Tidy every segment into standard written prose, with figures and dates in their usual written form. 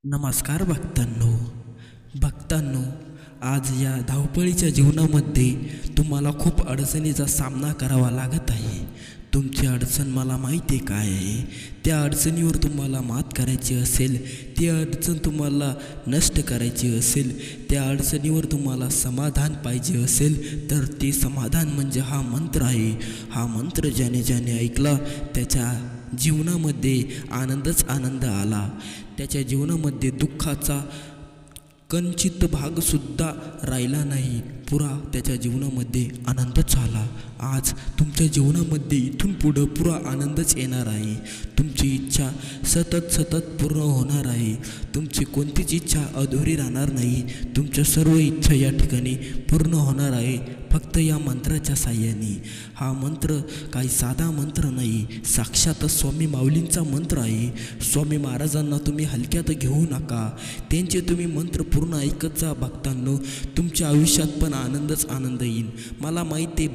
नमस्कार भक्तांनो, आज या धावपळीच्या जीवनामध्ये तुम्हाला खूप अडचणीचा सामना करावा लागत आहे. तुमची अडचण मला माहिती आहे काय आहे. त्या अडचणीवर तुम्हाला मात करायची असेल, ती अडचण तुम्हाला नष्ट करायची असेल, त्या अडचणीवर तुम्हाला समाधान पाहिजे असेल, तर ते समाधान म्हणजे हा मंत्र आहे. हा मंत्र ज्याने ऐकला त्याच्या जीवनामध्ये आनंद आला. त्याच्या जीवनामध्ये दुःखाचा कंचित भागसुद्धा राहिला नाही. पुरा त्याच्या जीवनामध्ये आनंदच झाला. आज तुमच्या जीवनामध्ये इथून पुढं पुरा आनंदच येणार आहे. तुमची इच्छा सतत पूर्ण होणार आहे. तुमची कोणतीच इच्छा अधुरी राहणार नाही. तुमच्या सर्व इच्छा या ठिकाणी पूर्ण होणार आहे फक्त या मंत्राच्या साह्याने. हा मंत्र काही साधा मंत्र नाही, साक्षात स्वामी माऊलींचा मंत्र आहे. स्वामी महाराजांना तुम्ही हलक्यात घेऊ नका. त्यांचे तुम्ही मंत्र पूर्ण ऐकत जा भक्तांनो. तुमच्या आयुष्यात पण आनंद येईल. मला माहिती आहे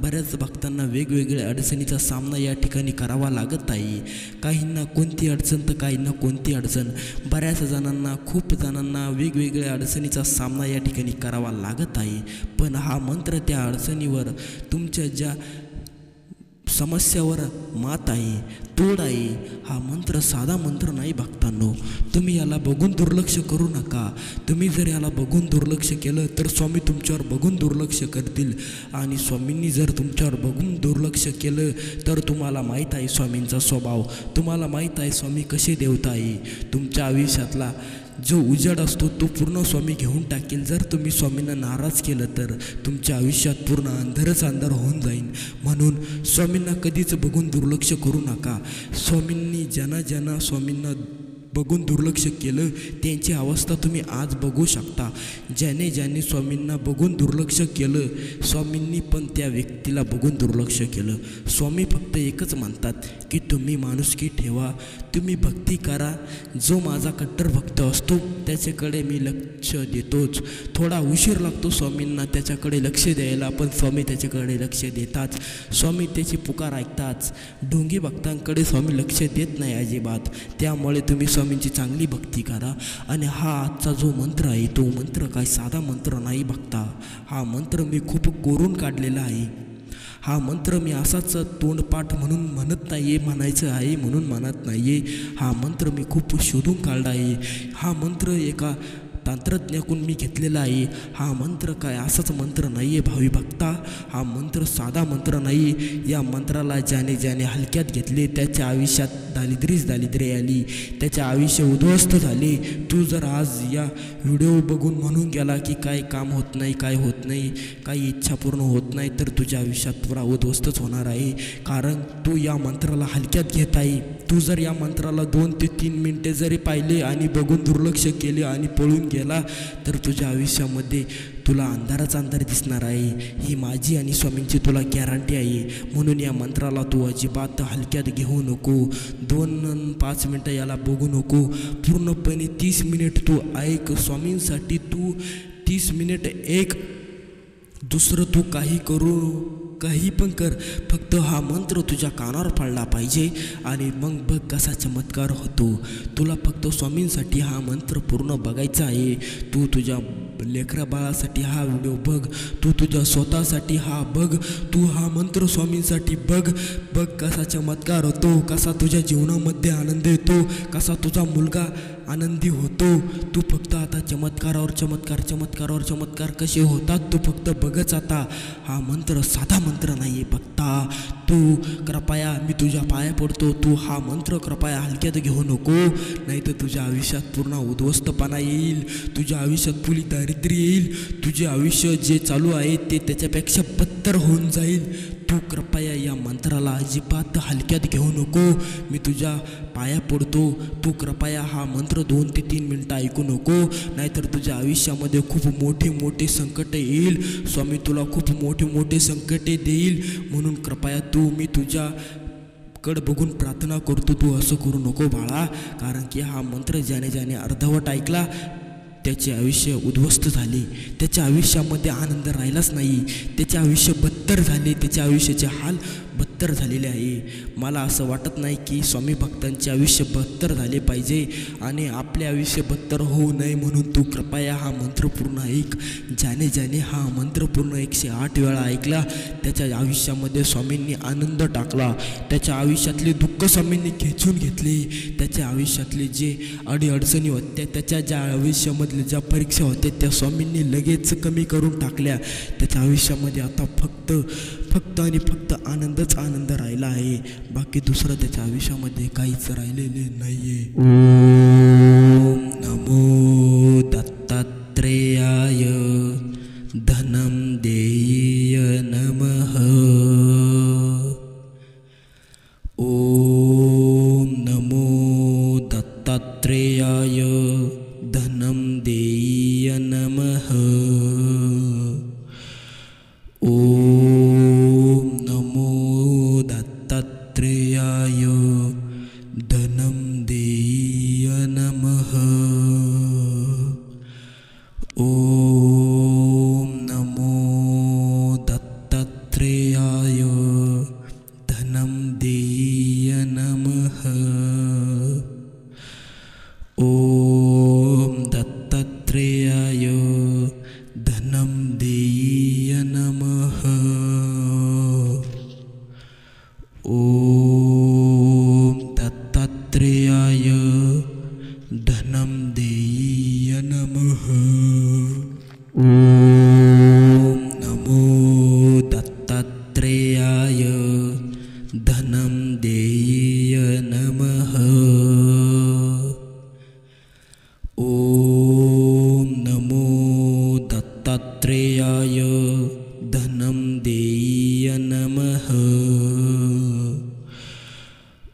बऱ्याच भक्तांना वेगवेगळ्या अडचणीचा सामना या ठिकाणी करावा लागत आहे. काहींना कोणती अडचण तर काहींना कोणती अडचण. बऱ्याच जणांना खूप जणांना वेगवेगळ्या अडचणीचा सामना या ठिकाणी करावा लागत आहे. पण हा मंत्र त्या अडचणीवर, तुमच्या ज्या समस्यावर मात आहे, तोड आहे. हा मंत्र साधा मंत्र नाही भक्तांनो. तुम्ही याला बघून दुर्लक्ष करू नका. तुम्ही जर याला बघून दुर्लक्ष केलं तर स्वामी तुमच्यावर बघून दुर्लक्ष करतील. आणि स्वामींनी जर तुमच्यावर बघून दुर्लक्ष केलं तर तुम्हाला माहीत आहे स्वामींचा स्वभाव, तुम्हाला माहीत आहे स्वामी कसे देवता आहे. तुमच्या आयुष्यातला जो उजाड असतो तो पूर्ण स्वामी घेऊन टाकेल. जर तुम्ही स्वामींना नाराज केलं तर तुमच्या आयुष्यात पूर्ण अंधार होऊन जाईल. म्हणून स्वामींना कधीच बघून दुर्लक्ष करू नका. स्वामींनी ज्यांना स्वामींना बघून दुर्लक्ष केलं त्यांची अवस्था तुम्ही आज बघू शकता. ज्याने स्वामींना बघून दुर्लक्ष केलं, स्वामींनी पण त्या व्यक्तीला बघून दुर्लक्ष केलं. स्वामी फक्त एकच म्हणतात की तुम्ही माणुसकी ठेवा, तुम्ही भक्ती करा. जो माझा कट्टर भक्त असतो त्याच्याकडे मी लक्ष देतोच. थोडा उशीर लागतो स्वामींना त्याच्याकडे लक्ष द्यायला, पण स्वामी त्याच्याकडे लक्ष देतात. स्वामी त्याची पुकार ऐकतात. ढोंगी भक्तांकडे स्वामी लक्ष देत नाही अजिबात. त्यामुळे तुम्ही स्वामींची चांगली भक्ती करा. आणि हा आजचा जो मंत्र आहे तो मंत्र काही साधा मंत्र नाही भक्ता. हा मंत्र मी खूप कोरून काढलेला आहे. हा मंत्र मी असाच तोंडपाठ म्हणून म्हणत नाही आहे, म्हणायचं आहे म्हणून म्हणत नाही आहे. हा मंत्र मी खूप शोधून काढला आहे. हा मंत्र एका तंत्रज्ञाकडून मी घेतलेला आहे. हा मंत्र काय असाच मंत्र नाही आहे भावी भक्ता. हा मंत्र साधा मंत्र नाही. या मंत्राला ज्याने हलक्यात घेतले त्याच्या आयुष्यात दारिद्र्य आली, त्याचे आयुष्य उद्ध्वस्त झाले. तू जर आज या व्हिडिओ बघून म्हणून गेला की काय काम होत नाही, काय होत नाही, काही इच्छा पूर्ण होत नाही, तर तुझ्या आयुष्यात पुरा उद्ध्वस्तच होणार आहे. कारण तू या मंत्राला हलक्यात घेत आहे. तू जर या मंत्राला 2 ते 3 मिनटे जरी पाहिले आणि बघून दुर्लक्ष केले आणि पळून गेला तर तुझ्या आयुष्यामध्ये तुला अंधार दिसणार आहे. ही माझी आणि स्वामींची तुला गॅरंटी आहे. म्हणून या मंत्राला तू अजिबात हलक्यात घेऊ नको. 2-5 मिनटं याला बघू नको. पूर्णपणे 30 मिनिट तू ऐक. स्वामींसाठी तू 30 मिनिट ऐक. दुसरं तू काही पण कर, फक्त हा मंत्र तुझ्या कानावर पडला पाहिजे. आणि मग बघ कसा चमत्कार होतो. तुला फक्त स्वामींसाठी हा मंत्र पूर्ण बघायचा आहे. तू तुझ्या लेकरा बाळासाठी हा व्हिडिओ बघ, तू तुझ्या स्वतःसाठी हा बघ, तू हा मंत्र स्वामींसाठी बघ कसा चमत्कार होतो, कसा तुझ्या जीवनामध्ये आनंद येतो, कसा तुझा मुलगा आनंदी होतो. तू फक्त आता चमत्कारावर चमत्कार कसे होतात तू फक्त बघच आता. हा मंत्र साधा मंत्र नाही आहे भक्ता. तू कृपया, मी तुझ्या पाया पडतो, तू हा मंत्र कृपया हलक्यात घेऊ नको. नाही तर तुझ्या आयुष्यात पूर्ण उद्ध्वस्तपणा येईल. तुझ्या आयुष्यात पुरी दारिद्र्य येईल. तुझे आयुष्य जे चालू आहे ते त्याच्यापेक्षा बदतर होऊन जाईल. तू कृपया या मंत्राला अजिबात हलक्यात घेऊ नको. मी तुझ्या पाया पडतो. तू कृपया हा मंत्र 2 ते 3 मिनटं ऐकू नको. नाहीतर तुझ्या आयुष्यामध्ये खूप मोठे संकट येईल. स्वामी तुला खूप मोठे संकटे देईल. म्हणून कृपया मी तुझ्या कड बघून प्रार्थना करतो, तू असं करू नको बाळा. कारण की हा मंत्र ज्याने अर्धवट ऐकला त्याचे आयुष्य उद्ध्वस्त झाले. त्याच्या आयुष्यामध्ये आनंद राहिलाच नाही. त्याचे आयुष्य बदतर झाले. त्याच्या आयुष्याचे हाल बदतर झालेले आहे. मला असं वाटत नाही की स्वामी भक्तांचे आयुष्य बदतर झाले पाहिजे आणि आपले आयुष्य बदतर होऊ नये, म्हणून तू कृपया हा मंत्र पूर्ण ऐक. ज्याने ज्याने हा मंत्र पूर्ण 108 वेळा ऐकला त्याच्या आयुष्यामध्ये स्वामींनी आनंद टाकला. त्याच्या आयुष्यातले दुःख स्वामींनी खेचून घेतले. त्याच्या आयुष्यातले जे अडीअडचणी होत्या, त्याच्या ज्या आयुष्यामधले ज्या परीक्षा होत्या त्या स्वामींनी लगेच कमी करून टाकल्या. त्याच्या आयुष्यामध्ये आता फक्त आणि फक्त आनंदच आनंद राहिला आहे. बाकी दुसरं त्याच्या आयुष्यामध्ये काहीच राहिलेले नाहीये. ओम नमो दत्तात्रेयाय धनं देय नमः. ओम नमो दत्तात्रेयाय धनं देय नमः. ओम नमो दत्तात्रेयाय धनं देय नमः. ओम नमो दत्तात्रेयाय धनं देय नमः. ओम दत्तात्रेयाय धनं देय नमः. ओम दत्तात्रेयाय धनं देय नमः. ओम नमो दत्तात्रेयाय धनं देय नमः. ओम नमो दत्तात्रेयाय धनं देय नमः.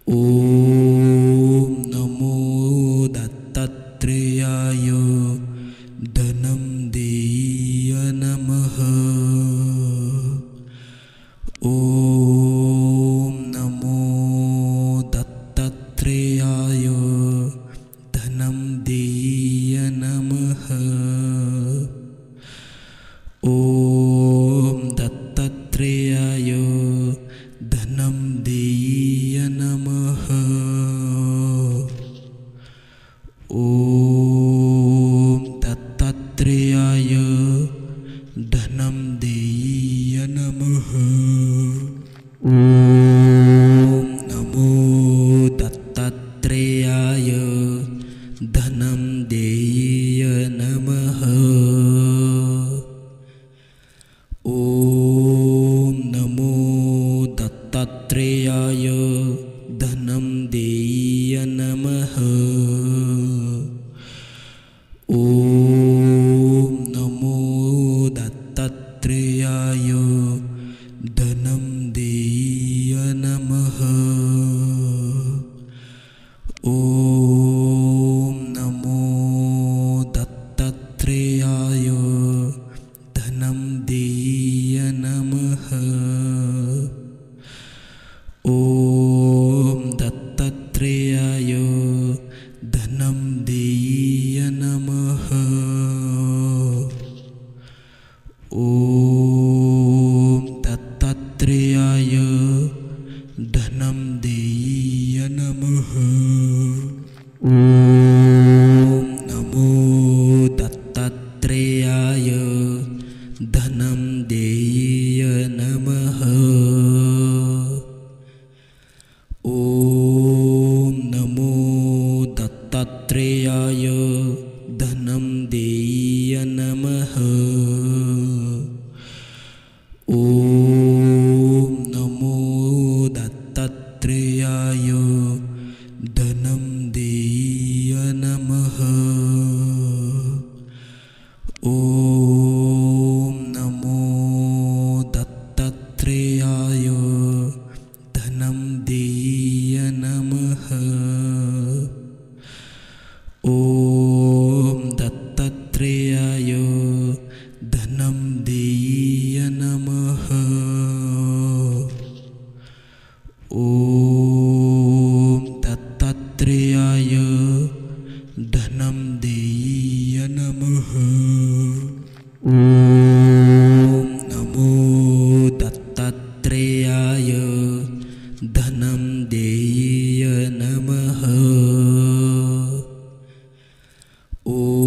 ओम नमो दत्तात्रेयाय धनं देय नमः. ओम नमो दत्तात्रेयाय धनं देय नमः. ओम दत्तात्रेयाय धनं देय नमः. ओम दत्तात्रेयाय धनं देय नमः. ओम नमो दत्तात्रेयाय धनं देय नमः. ओम नमो दत्तात्रेयाय धनं देय नमः. ओम नमो दत्तात्रेयाय धनं देय नमः. ओम नमो दत्तात्रेयाय धनं देय नमः. ओम दत्तात्रेयाय धनं देय नमः. ओम दत्तात्रेयाय धनं देय नमः. ओम नमो दत्तात्रेयाय धनं देय नमः. ओम नमो दत्तात्रेयाय धनं देय नमः. ओम नमो दत्तात्रेयाय धनं देय नमः. ओम नमो दत्तात्रेयाय धनं देय नमः. ओम दत्तात्रेयाय धनं देय नमः. ओम दत्तात्रेयाय धनं देय नमः. ओम नमो दत्तात्रेयाय ओम